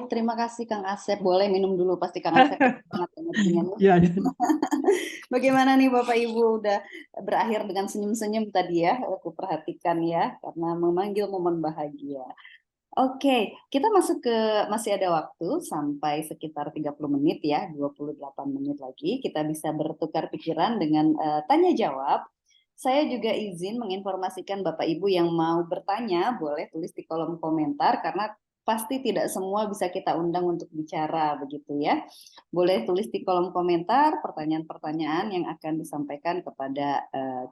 terima kasih Kang Asep. Boleh minum dulu, pasti Kang Asep sangat energinya nih. Iya. Bagaimana nih Bapak Ibu, udah berakhir dengan senyum-senyum tadi ya, aku perhatikan ya, karena memanggil momen bahagia. Oke, kita masuk ke, masih ada waktu sampai sekitar 30 menit ya, 28 menit lagi. Kita bisa bertukar pikiran dengan tanya jawab. Saya juga izin menginformasikan Bapak Ibu yang mau bertanya, boleh tulis di kolom komentar, karena pasti tidak semua bisa kita undang untuk bicara, begitu ya. Boleh tulis di kolom komentar pertanyaan-pertanyaan yang akan disampaikan kepada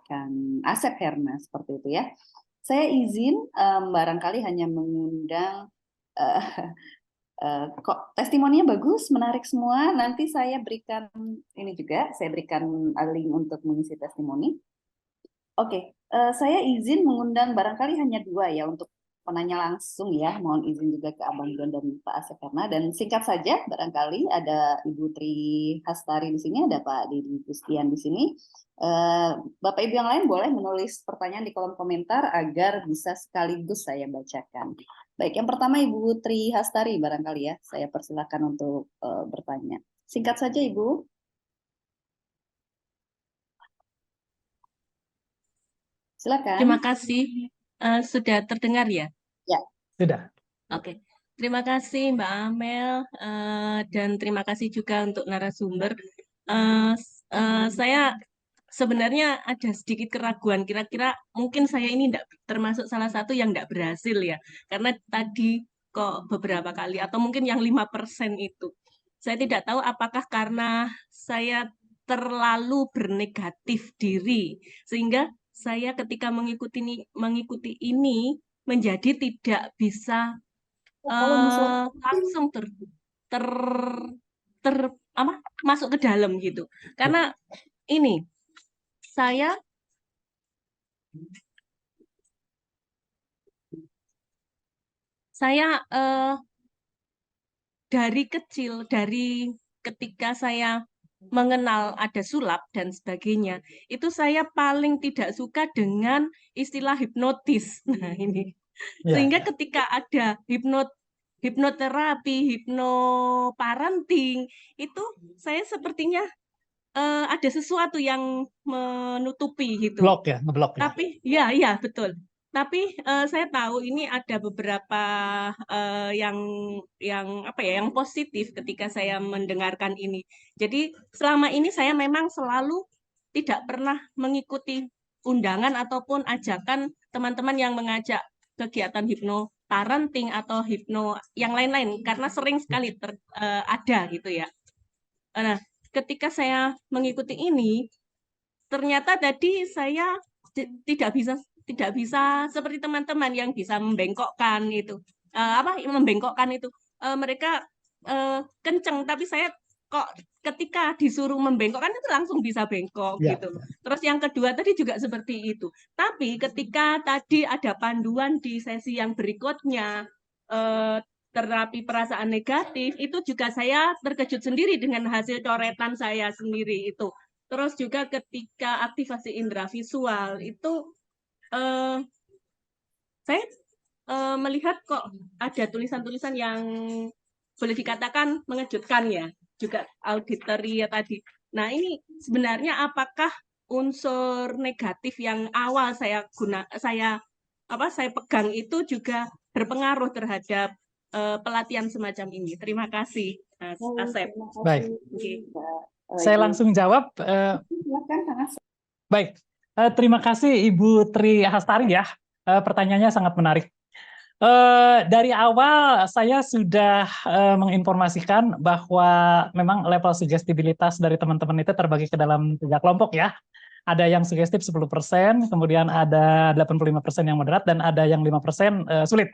Kang Asep Herna, seperti itu ya. Saya izin barangkali hanya mengundang eh, kok testimoninya bagus, menarik semua. Nanti saya berikan ini juga, saya berikan link untuk mengisi testimoni. Oke, saya izin mengundang barangkali hanya dua ya untuk penanya langsung ya. Mohon izin juga ke Abang John dan Pak Asep karena dan singkat saja barangkali ada Ibu Tri Hastari di sini, ada Pak Didi Gustian di sini. Bapak Ibu yang lain boleh menulis pertanyaan di kolom komentar agar bisa sekaligus saya bacakan. Baik, yang pertama Ibu Tri Hastari barangkali ya. Saya persilakan untuk bertanya. Singkat saja Ibu. Silakan. Terima kasih. Sudah terdengar ya? Ya. Sudah. Oke. Terima kasih Mbak Amel dan terima kasih juga untuk narasumber. Saya sebenarnya ada sedikit keraguan. Kira-kira mungkin saya ini tidak termasuk salah satu yang tidak berhasil ya. Karena tadi kok beberapa kali atau mungkin yang 5% itu. Saya tidak tahu apakah karena saya terlalu bernegatif diri sehingga saya ketika mengikuti ini menjadi tidak bisa langsung ter, ter apa masuk ke dalam gitu. Karena ini saya dari kecil, dari ketika saya mengenal ada sulap dan sebagainya, itu saya paling tidak suka dengan istilah hipnotis. Nah, ini. Sehingga ketika ada hipnoterapi, hipnoparenting, itu saya sepertinya ada sesuatu yang menutupi gitu. Blok ya, ngeblok ya. Tapi ya betul. Tapi saya tahu ini ada beberapa yang apa ya, yang positif ketika saya mendengarkan ini. Jadi selama ini saya memang selalu tidak pernah mengikuti undangan ataupun ajakan teman-teman yang mengajak kegiatan hipnoparenting atau hipno yang lain-lain karena sering sekali ada gitu ya. Nah, ketika saya mengikuti ini, ternyata tadi saya tidak bisa seperti teman-teman yang bisa membengkokkan itu mereka kenceng tapi saya kok ketika disuruh membengkokkan itu langsung bisa bengkok gitu. Terus yang kedua tadi juga seperti itu. Tapi ketika tadi ada panduan di sesi yang berikutnya terapi perasaan negatif itu juga saya terkejut sendiri dengan hasil coretan saya sendiri itu. Terus juga ketika aktivasi indera visual itu saya melihat kok ada tulisan-tulisan yang boleh dikatakan mengejutkan ya, juga auditory ya tadi. Nah ini sebenarnya apakah unsur negatif yang awal saya pegang itu juga berpengaruh terhadap pelatihan semacam ini. Terima kasih, Asep. Baik. Okay. Saya langsung jawab. Baik. Terima kasih Ibu Tri Hastari ya. Pertanyaannya sangat menarik. Dari awal saya sudah menginformasikan bahwa memang level sugestibilitas dari teman-teman itu terbagi ke dalam 3 kelompok ya. Ada yang sugestif 10%, kemudian ada 85% yang moderat, dan ada yang 5% sulit.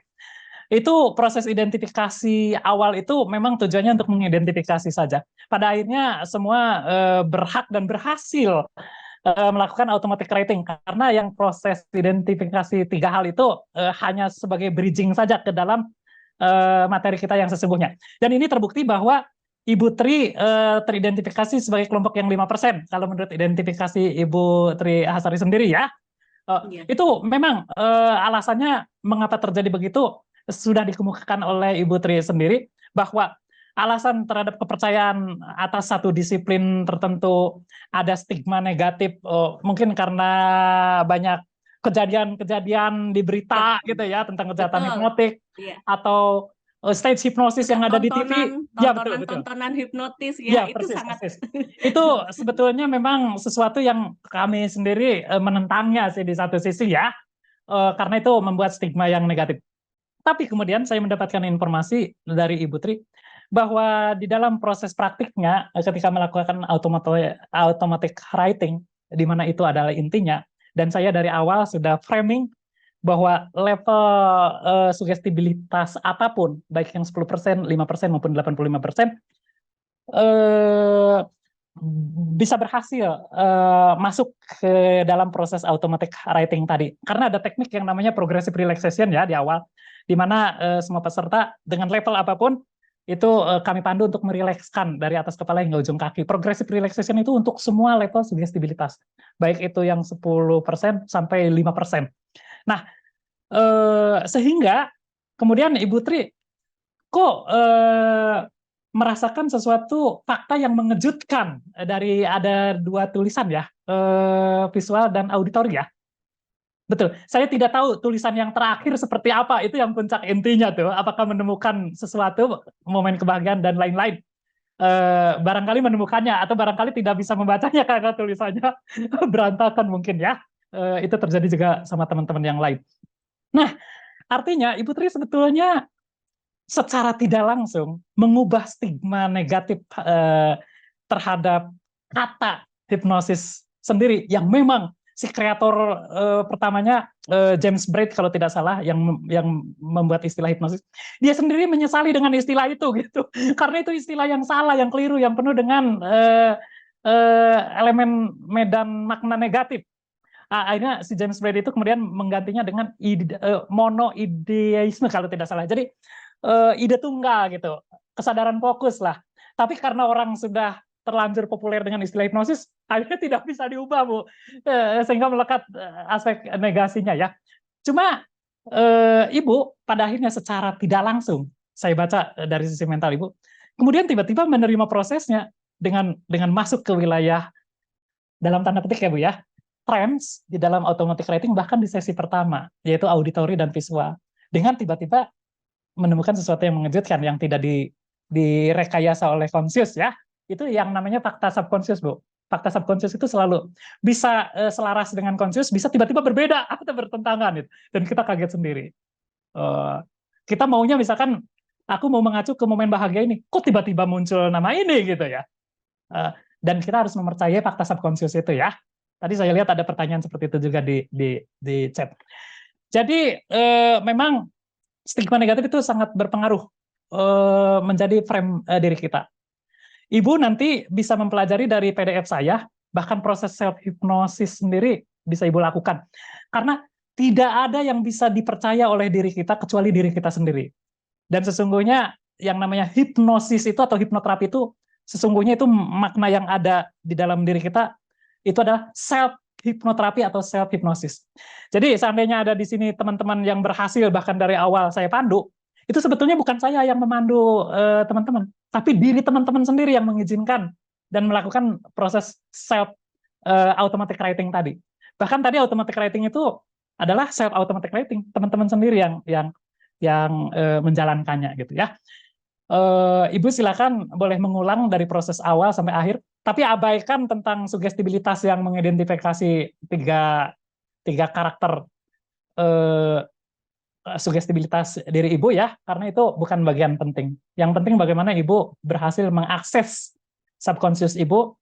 Itu proses identifikasi awal itu memang tujuannya untuk mengidentifikasi saja. Pada akhirnya semua berhak dan berhasil melakukan automatic rating karena yang proses identifikasi 3 hal itu hanya sebagai bridging saja ke dalam materi kita yang sesungguhnya. Dan ini terbukti bahwa Ibu Tri teridentifikasi sebagai kelompok yang 5% kalau menurut identifikasi Ibu Tri Hastari sendiri ya. Itu memang alasannya mengapa terjadi begitu sudah dikemukakan oleh Ibu Tri sendiri bahwa alasan terhadap kepercayaan atas satu disiplin tertentu ada stigma negatif, mungkin karena banyak kejadian-kejadian di berita gitu ya tentang kejahatan Betul. hipnotik Iya. atau stage hipnosis yang ada di TV. Ya, betul, betul. Tontonan hipnotis Ya, ya, itu persis, sangat persis. Itu sebetulnya memang sesuatu yang kami sendiri menentangnya sih di satu sisi ya, karena itu membuat stigma yang negatif. Tapi kemudian saya mendapatkan informasi dari Ibu Tri bahwa di dalam proses praktiknya ketika melakukan automatic writing, di mana itu adalah intinya, dan saya dari awal sudah framing bahwa level sugestibilitas apapun, baik yang 10%, 5% maupun 85%, bisa berhasil masuk ke dalam proses automatic writing tadi. Karena ada teknik yang namanya progressive relaxation ya di awal, di mana semua peserta dengan level apapun itu kami pandu untuk merilekskan dari atas kepala hingga ujung kaki. Progressive relaxation itu untuk semua level sugestibilitas, baik itu yang 10% sampai 5%. Nah, sehingga kemudian Ibu Tri kok merasakan sesuatu fakta yang mengejutkan dari ada 2 tulisan ya, visual dan auditori ya. Betul, saya tidak tahu tulisan yang terakhir seperti apa, itu yang puncak intinya tuh, apakah menemukan sesuatu, momen kebahagiaan dan lain-lain. Barangkali menemukannya, atau barangkali tidak bisa membacanya karena tulisannya berantakan mungkin ya. Itu terjadi juga sama teman-teman yang lain. Nah, artinya Ibu Tri sebetulnya secara tidak langsung mengubah stigma negatif terhadap kata hipnosis sendiri yang memang si kreator pertamanya James Braid kalau tidak salah yang membuat istilah hipnosis, dia sendiri menyesali dengan istilah itu gitu karena itu istilah yang salah, yang keliru, yang penuh dengan elemen medan makna negatif. Akhirnya si James Braid itu kemudian menggantinya dengan monoideisme kalau tidak salah. Jadi ide tunggal gitu, kesadaran fokus lah. Tapi karena orang sudah terlanjur populer dengan istilah hipnosis, akhirnya tidak bisa diubah, Bu. Sehingga melekat aspek negasinya ya. Cuma Ibu pada akhirnya secara tidak langsung, saya baca dari sisi mental Ibu, kemudian tiba-tiba menerima prosesnya dengan masuk ke wilayah dalam tanda petik ya Bu ya, trends di dalam automatic writing bahkan di sesi pertama, yaitu auditory dan visual. Dengan tiba-tiba menemukan sesuatu yang mengejutkan yang tidak direkayasa oleh konsius ya. Itu yang namanya fakta subconscious, Bu. Fakta subconscious itu selalu bisa selaras dengan konsius, bisa tiba-tiba berbeda atau bertentangan gitu. Dan kita kaget sendiri. Kita maunya misalkan aku mau mengacu ke momen bahagia ini, kok tiba-tiba muncul nama ini gitu ya. Dan kita harus mempercayai fakta subconscious itu ya. Tadi saya lihat ada pertanyaan seperti itu juga di chat. Jadi memang stigma negatif itu sangat berpengaruh menjadi frame diri kita. Ibu nanti bisa mempelajari dari PDF saya, bahkan proses self hipnosis sendiri bisa Ibu lakukan. Karena tidak ada yang bisa dipercaya oleh diri kita kecuali diri kita sendiri. Dan sesungguhnya yang namanya hipnosis itu atau hipnoterapi itu sesungguhnya itu makna yang ada di dalam diri kita itu adalah self hipnoterapi atau self hipnosis. Jadi seandainya ada di sini teman-teman yang berhasil bahkan dari awal saya pandu, itu sebetulnya bukan saya yang memandu teman-teman, tapi diri teman-teman sendiri yang mengizinkan dan melakukan proses self automatic writing tadi. Bahkan tadi automatic writing itu adalah self automatic writing, teman-teman sendiri yang menjalankannya gitu ya. Ibu silakan boleh mengulang dari proses awal sampai akhir, tapi abaikan tentang sugestibilitas yang mengidentifikasi tiga karakter sugestibilitas diri Ibu ya, karena itu bukan bagian penting. Yang penting bagaimana Ibu berhasil mengakses subconscious Ibu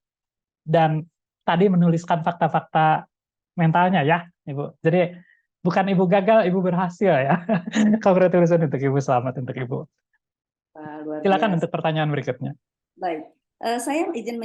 dan tadi menuliskan fakta-fakta mentalnya ya, Ibu. Jadi bukan Ibu gagal, Ibu berhasil ya. Congratulations untuk Ibu, selamat untuk Ibu. Luar Silakan biasa. untuk pertanyaan berikutnya. Baik, saya izin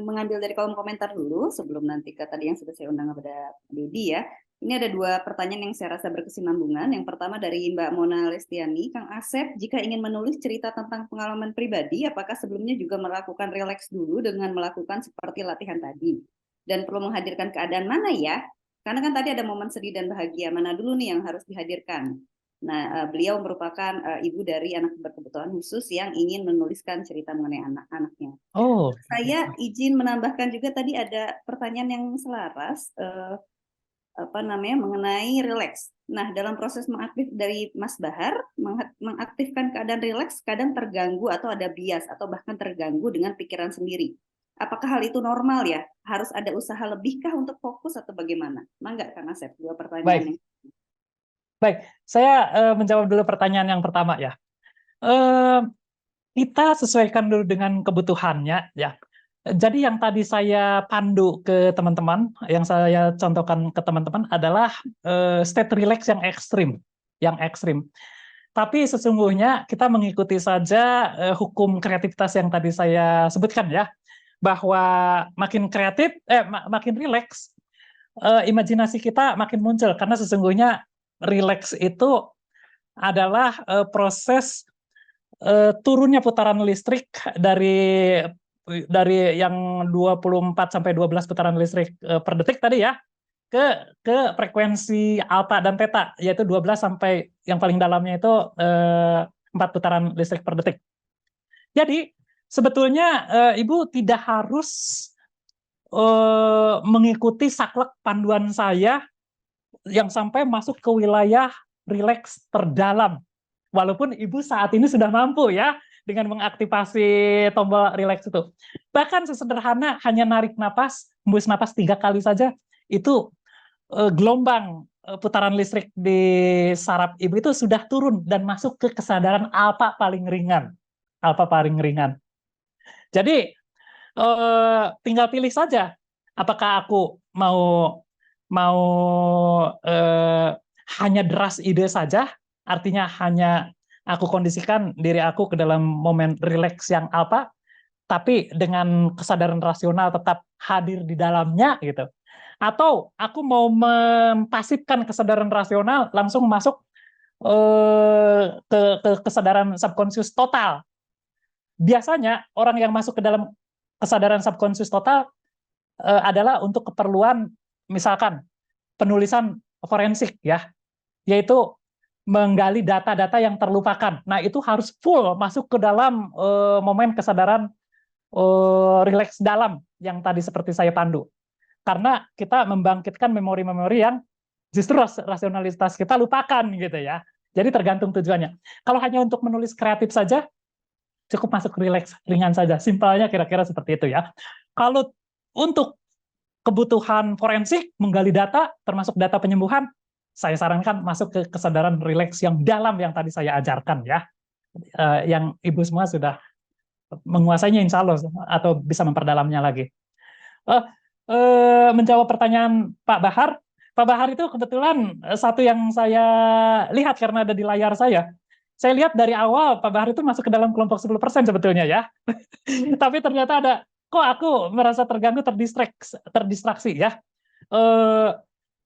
mengambil dari kolom komentar dulu sebelum nanti ke tadi yang sudah saya undang kepada Dedi ya. Ini ada 2 pertanyaan yang saya rasa berkesinambungan. Yang pertama dari Mbak Mona Lestiani, Kang Asep, jika ingin menulis cerita tentang pengalaman pribadi, apakah sebelumnya juga melakukan relax dulu dengan melakukan seperti latihan tadi? Dan perlu menghadirkan keadaan mana ya? Karena kan tadi ada momen sedih dan bahagia, mana dulu nih yang harus dihadirkan? Nah, beliau merupakan ibu dari anak berkebutuhan khusus yang ingin menuliskan cerita mengenai anak-anaknya. Oh, Saya izin menambahkan juga tadi ada pertanyaan yang selaras mengenai rileks. Nah, dalam proses mengaktif dari Mas Bahar, mengaktifkan keadaan rileks kadang terganggu atau ada bias atau bahkan terganggu dengan pikiran sendiri. Apakah hal itu normal ya? Harus ada usaha lebihkah untuk fokus atau bagaimana? Mangga Kang Asep, dua pertanyaan baik. Baik, saya menjawab dulu pertanyaan yang pertama ya. Kita sesuaikan dulu dengan kebutuhannya ya. Jadi yang tadi saya pandu ke teman-teman, yang saya contohkan ke teman-teman adalah state relax yang ekstrim. Tapi sesungguhnya kita mengikuti saja hukum kreativitas yang tadi saya sebutkan ya, bahwa makin kreatif, makin relax, imajinasi kita makin muncul karena sesungguhnya relax itu adalah proses turunnya putaran listrik dari yang 24 sampai 12 putaran listrik per detik tadi ya ke frekuensi alfa dan theta, yaitu 12 sampai yang paling dalamnya itu 4 putaran listrik per detik. Jadi sebetulnya Ibu tidak harus mengikuti saklek panduan saya yang sampai masuk ke wilayah rileks terdalam. Walaupun Ibu saat ini sudah mampu ya dengan mengaktifasi tombol rileks itu. Bahkan sesederhana hanya narik napas, hembus napas 3 kali saja, itu gelombang putaran listrik di saraf Ibu itu sudah turun dan masuk ke kesadaran alfa paling ringan. Jadi tinggal pilih saja apakah aku mau hanya deras ide saja, artinya hanya aku kondisikan diri aku ke dalam momen rileks yang alfa, tapi dengan kesadaran rasional tetap hadir di dalamnya gitu. Atau aku mau mempasifkan kesadaran rasional langsung masuk ke kesadaran subconscious total. Biasanya orang yang masuk ke dalam kesadaran subconscious total adalah untuk keperluan misalkan penulisan forensik ya, yaitu menggali data-data yang terlupakan. Nah, itu harus full masuk ke dalam momen kesadaran rileks dalam yang tadi seperti saya pandu. Karena kita membangkitkan memori-memori yang justru rasionalitas kita lupakan gitu ya. Jadi tergantung tujuannya. Kalau hanya untuk menulis kreatif saja, cukup masuk rileks ringan saja. Simpelnya kira-kira seperti itu ya. Kalau untuk kebutuhan forensik, menggali data, termasuk data penyembuhan, saya sarankan masuk ke kesadaran rileks yang dalam yang tadi saya ajarkan ya. Yang Ibu semua sudah menguasainya insya Allah atau bisa memperdalamnya lagi. Menjawab pertanyaan Pak Bahar itu kebetulan satu yang saya lihat karena ada di layar saya. Saya lihat dari awal Pak Bahar itu masuk ke dalam kelompok 10% sebetulnya ya. Tapi ternyata ada, kok aku merasa terganggu, terdistraksi ya.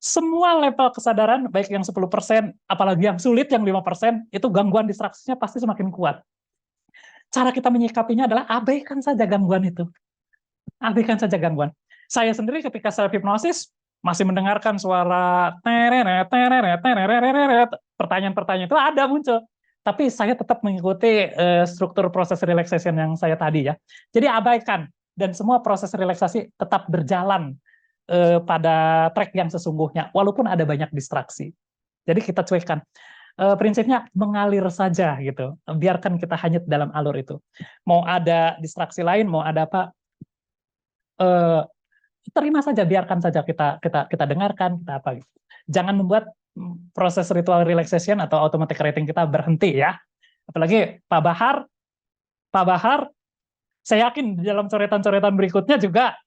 Semua level kesadaran, baik yang 10%, apalagi yang sulit, yang 5%, itu gangguan distraksinya pasti semakin kuat. Cara kita menyikapinya adalah abaikan saja gangguan itu. Abaikan saja gangguan. Saya sendiri ketika self-hipnosis, masih mendengarkan suara pertanyaan-pertanyaan itu ada muncul. Tapi saya tetap mengikuti struktur proses relaxation yang saya tadi ya. Jadi abaikan, dan semua proses relaksasi tetap berjalan pada track yang sesungguhnya, walaupun ada banyak distraksi. Jadi kita cuekkan. Prinsipnya mengalir saja gitu. Biarkan kita hanyut dalam alur itu. Mau ada distraksi lain, mau ada apa, terima saja, biarkan saja kita dengarkan, kita apa gitu. Jangan membuat proses ritual relaxation atau automatic writing kita berhenti ya. Apalagi Pak Bahar, saya yakin di dalam coretan-coretan berikutnya juga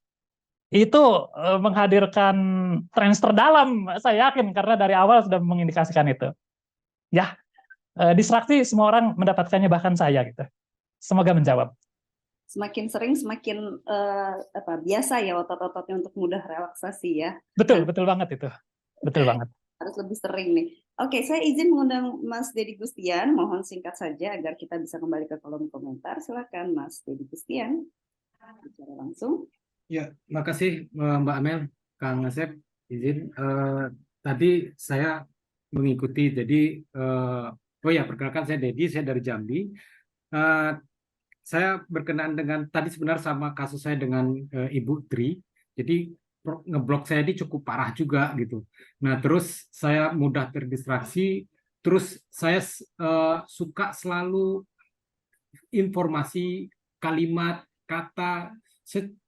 itu menghadirkan trans terdalam, saya yakin karena dari awal sudah mengindikasikan itu. Ya, distraksi semua orang mendapatkannya, bahkan saya gitu. Semoga menjawab. Semakin sering semakin biasa ya otot-ototnya untuk mudah relaksasi ya. Betul banget itu. Betul banget. Harus lebih sering nih. Oke, saya izin mengundang Mas Dedi Gustian. Mohon singkat saja agar kita bisa kembali ke kolom komentar. Silakan Mas Dedi Gustian bicara langsung. Ya, makasih Mbak Amel, Kang Asep, izin. Tadi saya mengikuti. Jadi, oh ya, perkenalkan saya Dedi, saya dari Jambi. Saya berkenaan dengan tadi sebenarnya sama kasus saya dengan Ibu Tri. Jadi ngeblok saya ini cukup parah juga gitu. Nah, terus saya mudah terdistraksi. Terus saya suka selalu informasi, kalimat, kata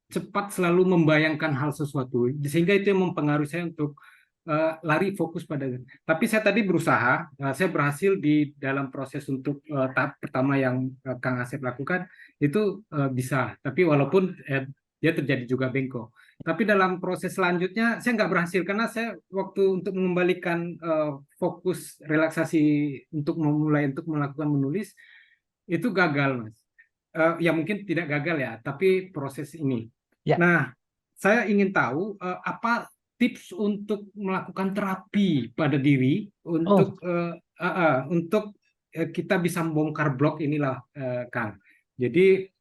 cepat selalu membayangkan hal sesuatu. Sehingga itu yang mempengaruhi saya untuk lari fokus pada. Tapi saya tadi berusaha, saya berhasil di dalam proses untuk tahap pertama yang Kang Asep lakukan itu bisa. Tapi walaupun dia terjadi juga bengkok. Tapi dalam proses selanjutnya saya nggak berhasil karena saya waktu untuk mengembalikan fokus relaksasi untuk memulai untuk melakukan menulis itu gagal, Mas. Ya mungkin tidak gagal ya, tapi proses ini. Ya. Nah, saya ingin tahu apa tips untuk melakukan terapi pada diri untuk kita bisa membongkar blok inilah, Kang. Jadi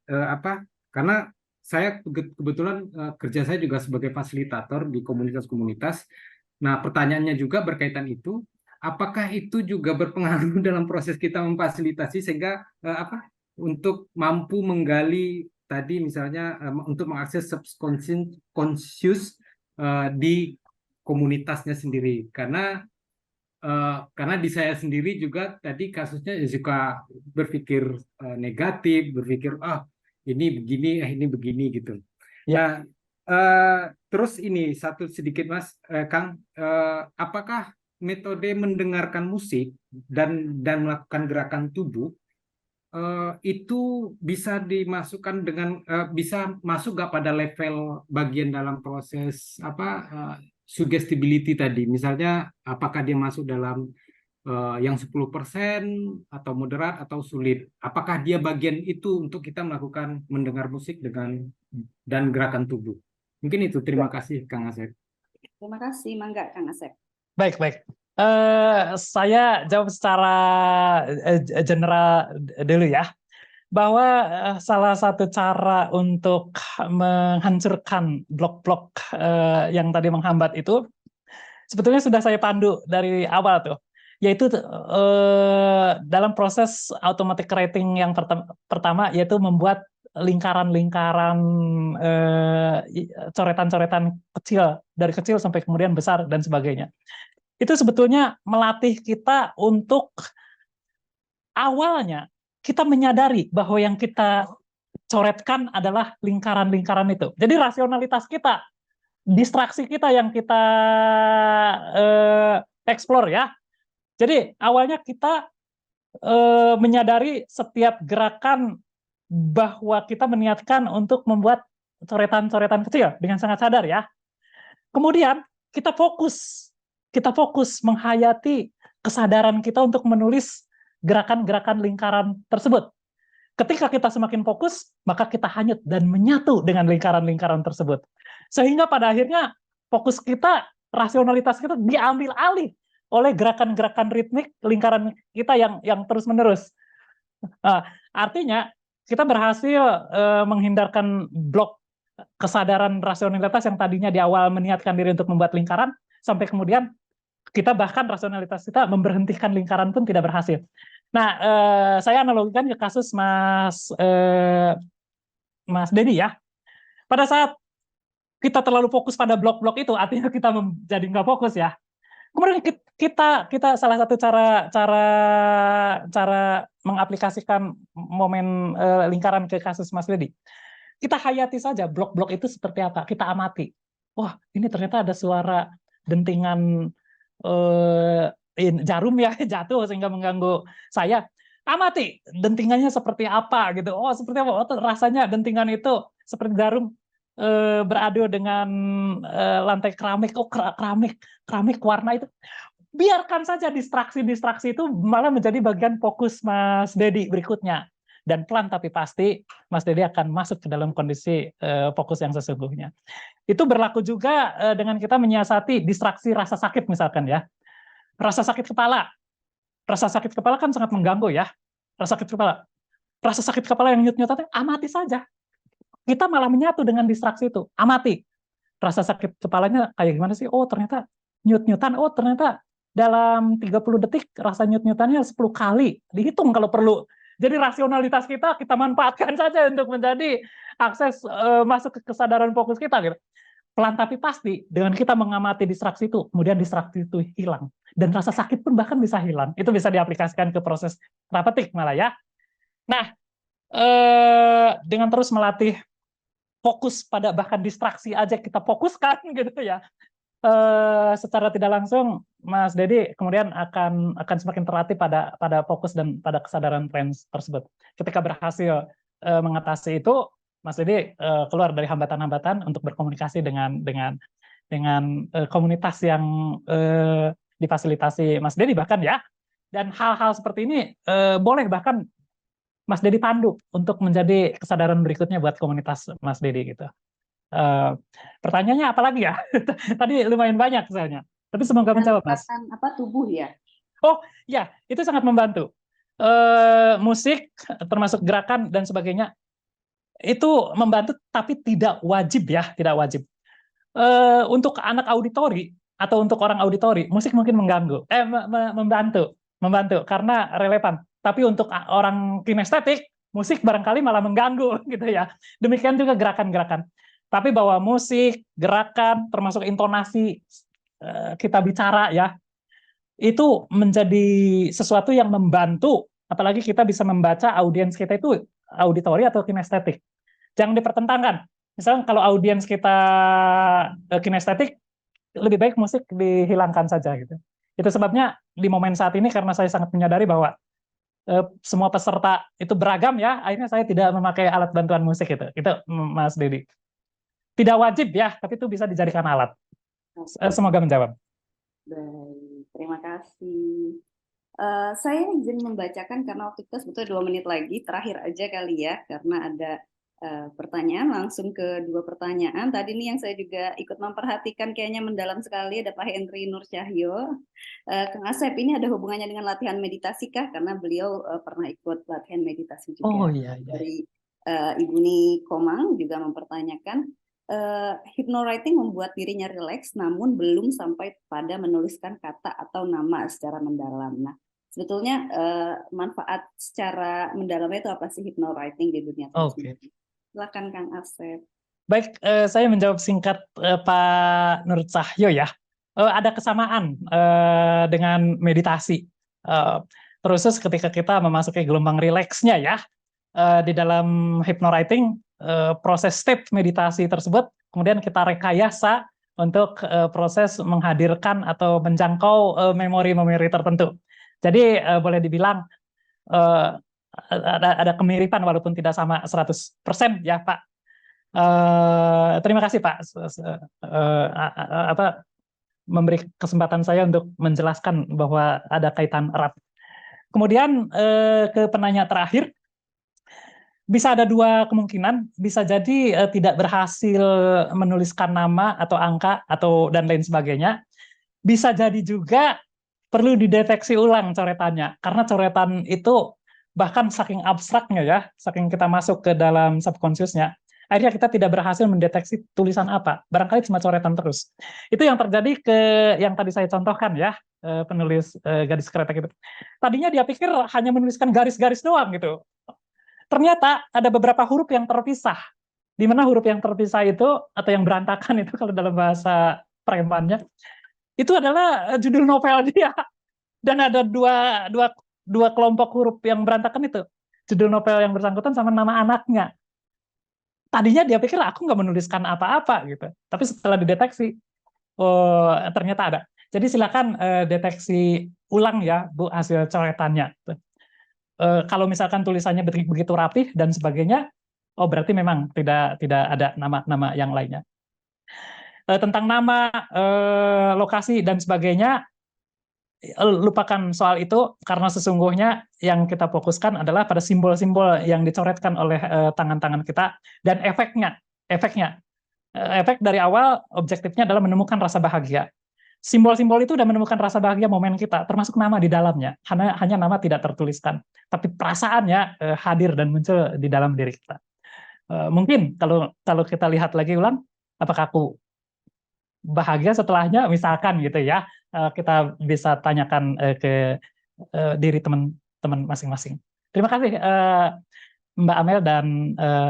karena saya kebetulan kerja saya juga sebagai fasilitator di komunitas-komunitas. Nah, pertanyaannya juga berkaitan itu, apakah itu juga berpengaruh dalam proses kita memfasilitasi sehingga untuk mampu menggali tadi misalnya untuk mengakses subconscious di komunitasnya sendiri karena di saya sendiri juga tadi kasusnya suka berpikir negatif, berpikir ini begini gitu. Ya. Nah, terus ini satu sedikit Mas Kang, apakah metode mendengarkan musik dan melakukan gerakan tubuh itu bisa dimasukkan dengan bisa masuk nggak pada level bagian dalam proses suggestibility tadi, misalnya apakah dia masuk dalam yang 10% atau moderat atau sulit, apakah dia bagian itu untuk kita melakukan mendengar musik dan gerakan tubuh. Mungkin itu. Terima kasih Kang Asep. Terima kasih, Mangga Kang Asep. Baik. Saya jawab secara general dulu ya, bahwa salah satu cara untuk menghancurkan blok-blok yang tadi menghambat itu sebetulnya sudah saya pandu dari awal tuh, yaitu dalam proses automatic writing yang pertama, yaitu membuat lingkaran-lingkaran coretan-coretan kecil, dari kecil sampai kemudian besar dan sebagainya. Itu sebetulnya melatih kita untuk awalnya kita menyadari bahwa yang kita coretkan adalah lingkaran-lingkaran itu. Jadi rasionalitas kita, distraksi kita yang kita explore ya. Jadi awalnya kita menyadari setiap gerakan bahwa kita meniatkan untuk membuat coretan-coretan kecil dengan sangat sadar ya. Kemudian kita fokus menghayati kesadaran kita untuk menulis gerakan-gerakan lingkaran tersebut. Ketika kita semakin fokus, maka kita hanyut dan menyatu dengan lingkaran-lingkaran tersebut. Sehingga pada akhirnya fokus kita, rasionalitas kita diambil alih oleh gerakan-gerakan ritmik lingkaran kita yang terus-menerus. Artinya kita berhasil menghindarkan blok kesadaran rasionalitas yang tadinya di awal meniatkan diri untuk membuat lingkaran, sampai kemudian kita bahkan rasionalitas kita memberhentikan lingkaran pun tidak berhasil. Nah, saya analogikan ke kasus Mas Dedi ya. Pada saat kita terlalu fokus pada blok-blok itu, artinya kita jadi nggak fokus ya. Kemudian kita salah satu cara mengaplikasikan momen lingkaran ke kasus Mas Dedi. Kita hayati saja blok-blok itu seperti apa. Kita amati. Wah, ini ternyata ada suara dentingan jarum ya jatuh sehingga mengganggu saya. Amati dentingannya seperti apa gitu. Oh, seperti apa? Oh, rasanya dentingan itu seperti jarum beradu dengan lantai keramik. Oh, keramik warna itu. Biarkan saja distraksi itu malah menjadi bagian fokus Mas Dedi berikutnya. Dan pelan tapi pasti Mas Dedi akan masuk ke dalam kondisi fokus yang sesungguhnya. Itu berlaku juga dengan kita menyiasati distraksi rasa sakit misalkan ya. Rasa sakit kepala. Rasa sakit kepala kan sangat mengganggu ya. Rasa sakit kepala yang nyut-nyut, amati saja. Kita malah menyatu dengan distraksi itu. Amati. Rasa sakit kepalanya kayak gimana sih? Oh, ternyata nyut-nyutan. Oh, ternyata dalam 30 detik rasa nyut-nyutannya 10 kali, dihitung kalau perlu. Jadi rasionalitas kita manfaatkan saja untuk menjadi akses masuk ke kesadaran fokus kita gitu. Pelan tapi pasti dengan kita mengamati distraksi itu, kemudian distraksi itu hilang dan rasa sakit pun bahkan bisa hilang. Itu bisa diaplikasikan ke proses terapeutik malah ya. Nah, dengan terus melatih fokus pada bahkan distraksi aja kita fokuskan gitu ya. Secara tidak langsung Mas Dedi kemudian akan semakin terlatih pada fokus dan pada kesadaran tersebut. Ketika berhasil mengatasi itu, Mas Dedi keluar dari hambatan-hambatan untuk berkomunikasi dengan komunitas yang difasilitasi Mas Dedi bahkan ya. Dan hal-hal seperti ini boleh bahkan Mas Dedi pandu untuk menjadi kesadaran berikutnya buat komunitas Mas Dedi gitu. Pertanyaannya apa lagi ya? Tadi lumayan banyak soalnya. Tapi semoga menjawab, Mas. Apa tubuh ya? Oh ya, itu sangat membantu. Musik, termasuk gerakan dan sebagainya, itu membantu, tapi tidak wajib ya, tidak wajib. Untuk anak auditori atau untuk orang auditori, musik mungkin mengganggu, membantu karena relevan. Tapi untuk orang kinestetik, musik barangkali malah mengganggu gitu ya. Demikian juga gerakan-gerakan. Tapi bahwa musik, gerakan, termasuk intonasi kita bicara ya, itu menjadi sesuatu yang membantu, apalagi kita bisa membaca audiens kita itu auditori atau kinestetik. Jangan dipertentangkan. Misalnya kalau audiens kita kinestetik, lebih baik musik dihilangkan saja gitu. Itu sebabnya di momen saat ini karena saya sangat menyadari bahwa semua peserta itu beragam ya, akhirnya saya tidak memakai alat bantuan musik itu. Itu Mas Dedi. Tidak wajib ya, tapi itu bisa dijadikan alat. Semoga menjawab. Baik, terima kasih. Saya izin membacakan karena waktu kita sebetulnya 2 menit lagi, terakhir aja kali ya, karena ada pertanyaan, langsung ke 2 pertanyaan. Tadi nih yang saya juga ikut memperhatikan kayaknya mendalam sekali, ada Pak Henry Nur Cahyo. Kang Asep, ini ada hubungannya dengan latihan meditasi kah? Karena beliau pernah ikut latihan meditasi juga. Oh iya. Dari Ibu Ni Komang juga mempertanyakan, hypnowriting membuat dirinya rileks, namun belum sampai pada menuliskan kata atau nama secara mendalam. Nah, sebetulnya manfaat secara mendalamnya itu apa sih hypnowriting di dunia Oke. Silakan Kang Asep. Baik, saya menjawab singkat Pak Nur Cahyo ya. Ada kesamaan dengan meditasi. Terus ketika kita memasuki gelombang rileksnya ya, di dalam hypnowriting, proses step meditasi tersebut, kemudian kita rekayasa untuk proses menghadirkan atau menjangkau memori-memori tertentu. Jadi boleh dibilang ada kemiripan walaupun tidak sama 100% ya Pak. Terima kasih Pak memberi kesempatan saya untuk menjelaskan bahwa ada kaitan erat. Kemudian ke penanya terakhir, bisa ada 2 kemungkinan, bisa jadi tidak berhasil menuliskan nama atau angka atau dan lain sebagainya. Bisa jadi juga perlu dideteksi ulang coretannya, karena coretan itu bahkan saking abstraknya ya, saking kita masuk ke dalam subconsciousnya, akhirnya kita tidak berhasil mendeteksi tulisan apa, barangkali cuma coretan terus. Itu yang terjadi ke yang tadi saya contohkan ya, penulis gadis kretek itu. Tadinya dia pikir hanya menuliskan garis-garis doang gitu. Ternyata ada beberapa huruf yang terpisah. Di mana huruf yang terpisah itu atau yang berantakan itu kalau dalam bahasa premannya itu adalah judul novel dia. Dan ada dua kelompok huruf yang berantakan itu. Judul novel yang bersangkutan sama nama anaknya. Tadinya dia pikir aku nggak menuliskan apa-apa gitu. Tapi setelah dideteksi, oh ternyata ada. Jadi silakan deteksi ulang ya Bu hasil coretannya. Kalau misalkan tulisannya begitu rapih dan sebagainya, oh berarti memang tidak ada nama-nama yang lainnya. Tentang nama, lokasi dan sebagainya, lupakan soal itu karena sesungguhnya yang kita fokuskan adalah pada simbol-simbol yang dicoretkan oleh tangan-tangan kita dan efeknya. Efek dari awal objektifnya adalah menemukan rasa bahagia. Simbol-simbol itu sudah menemukan rasa bahagia momen kita, termasuk nama di dalamnya. Hanya nama tidak tertuliskan, tapi perasaannya hadir dan muncul di dalam diri kita. Mungkin kalau kita lihat lagi ulang, apakah aku bahagia setelahnya, misalkan gitu ya, kita bisa tanyakan ke diri teman-teman masing-masing. Terima kasih Mbak Amel dan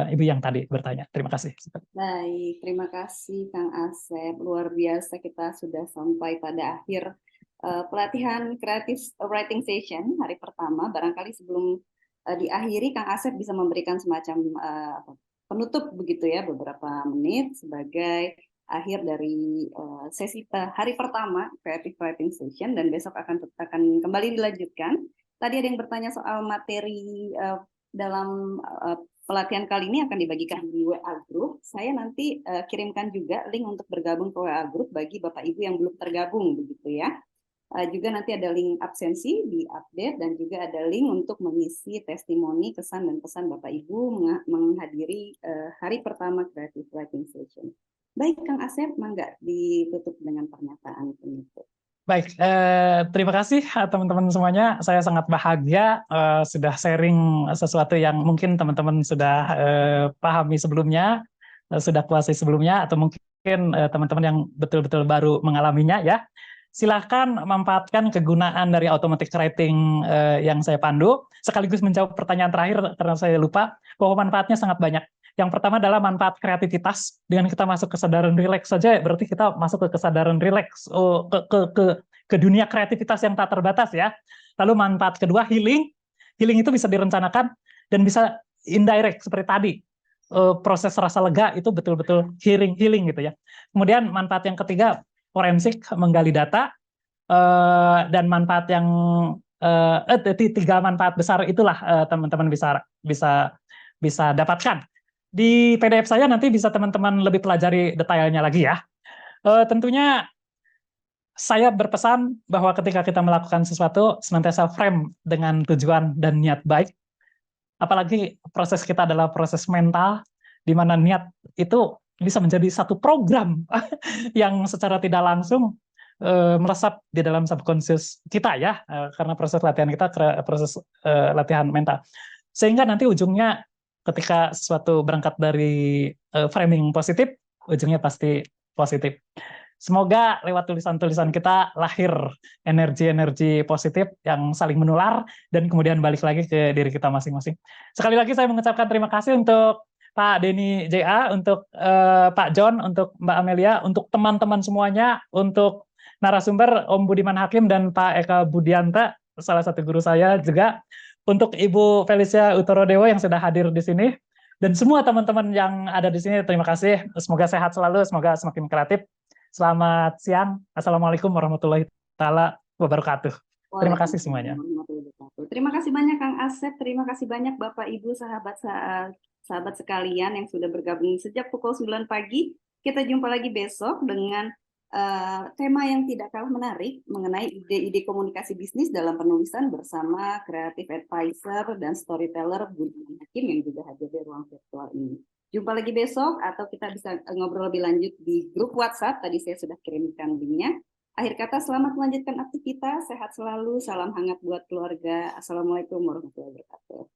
Ibu yang tadi bertanya. Terima kasih. Baik, terima kasih Kang Asep. Luar biasa, kita sudah sampai pada akhir pelatihan Creative Writing Session hari pertama. Barangkali sebelum diakhiri, Kang Asep bisa memberikan semacam penutup begitu ya, beberapa menit sebagai akhir dari sesi hari pertama Creative Writing Session, dan besok akan kembali dilanjutkan. Tadi ada yang bertanya soal materi dalam pelatihan kali ini akan dibagikan di WA Group. Saya nanti kirimkan juga link untuk bergabung ke WA Group bagi Bapak Ibu yang belum tergabung begitu ya. Juga nanti ada link absensi di update, dan juga ada link untuk mengisi testimoni, kesan dan pesan Bapak Ibu menghadiri hari pertama Creative Writing Session. Baik, Kang Asep, mangga ditutup dengan pernyataan penutup. Baik, terima kasih teman-teman semuanya. Saya sangat bahagia sudah sharing sesuatu yang mungkin teman-teman sudah pahami sebelumnya, sudah kuasai sebelumnya, atau mungkin teman-teman yang betul-betul baru mengalaminya ya. Silahkan memanfaatkan kegunaan dari automatic writing yang saya pandu, sekaligus menjawab pertanyaan terakhir karena saya lupa, bahwa manfaatnya sangat banyak. Yang pertama adalah manfaat kreativitas. Dengan kita masuk kesadaran rileks saja, berarti kita masuk ke kesadaran rileks, ke dunia kreativitas yang tak terbatas ya. Lalu manfaat kedua, healing. Healing itu bisa direncanakan dan bisa indirect seperti tadi. Proses rasa lega itu betul-betul healing gitu ya. Kemudian manfaat yang ketiga, forensik, menggali data. Dan manfaat yang tiga manfaat besar itulah teman-teman bisa dapatkan. Di PDF saya nanti bisa teman-teman lebih pelajari detailnya lagi ya. Tentunya saya berpesan bahwa ketika kita melakukan sesuatu, senantiasa frame dengan tujuan dan niat baik. Apalagi proses kita adalah proses mental, di mana niat itu bisa menjadi satu program yang secara tidak langsung meresap di dalam subconscious kita ya, karena proses latihan kita proses latihan mental. Sehingga nanti ujungnya ketika sesuatu berangkat dari framing positif, ujungnya pasti positif. Semoga lewat tulisan-tulisan kita lahir energi-energi positif yang saling menular dan kemudian balik lagi ke diri kita masing-masing. Sekali lagi saya mengucapkan terima kasih untuk Pak Denny JA, untuk Pak John, untuk Mbak Amelia, untuk teman-teman semuanya, untuk narasumber Om Budiman Hakim dan Pak Eka Budianta, salah satu guru saya juga, untuk Ibu Felicia Utorodewo yang sudah hadir di sini, dan semua teman-teman yang ada di sini, terima kasih. Semoga sehat selalu, semoga semakin kreatif. Selamat siang. Assalamualaikum warahmatullahi wabarakatuh. Terima kasih semuanya. Terima kasih banyak Kang Asep, terima kasih banyak Bapak Ibu, sahabat sekalian yang sudah bergabung sejak pukul 9 pagi. Kita jumpa lagi besok dengan tema yang tidak kalah menarik mengenai ide-ide komunikasi bisnis dalam penulisan bersama creative advisor dan storyteller Budiman Hakim yang juga hadir di ruang virtual ini. Jumpa lagi besok, atau kita bisa ngobrol lebih lanjut di grup WhatsApp. Tadi saya sudah kirimkan linknya. Akhir kata, selamat melanjutkan aktivitas, sehat selalu, salam hangat buat keluarga. Assalamualaikum warahmatullahi wabarakatuh.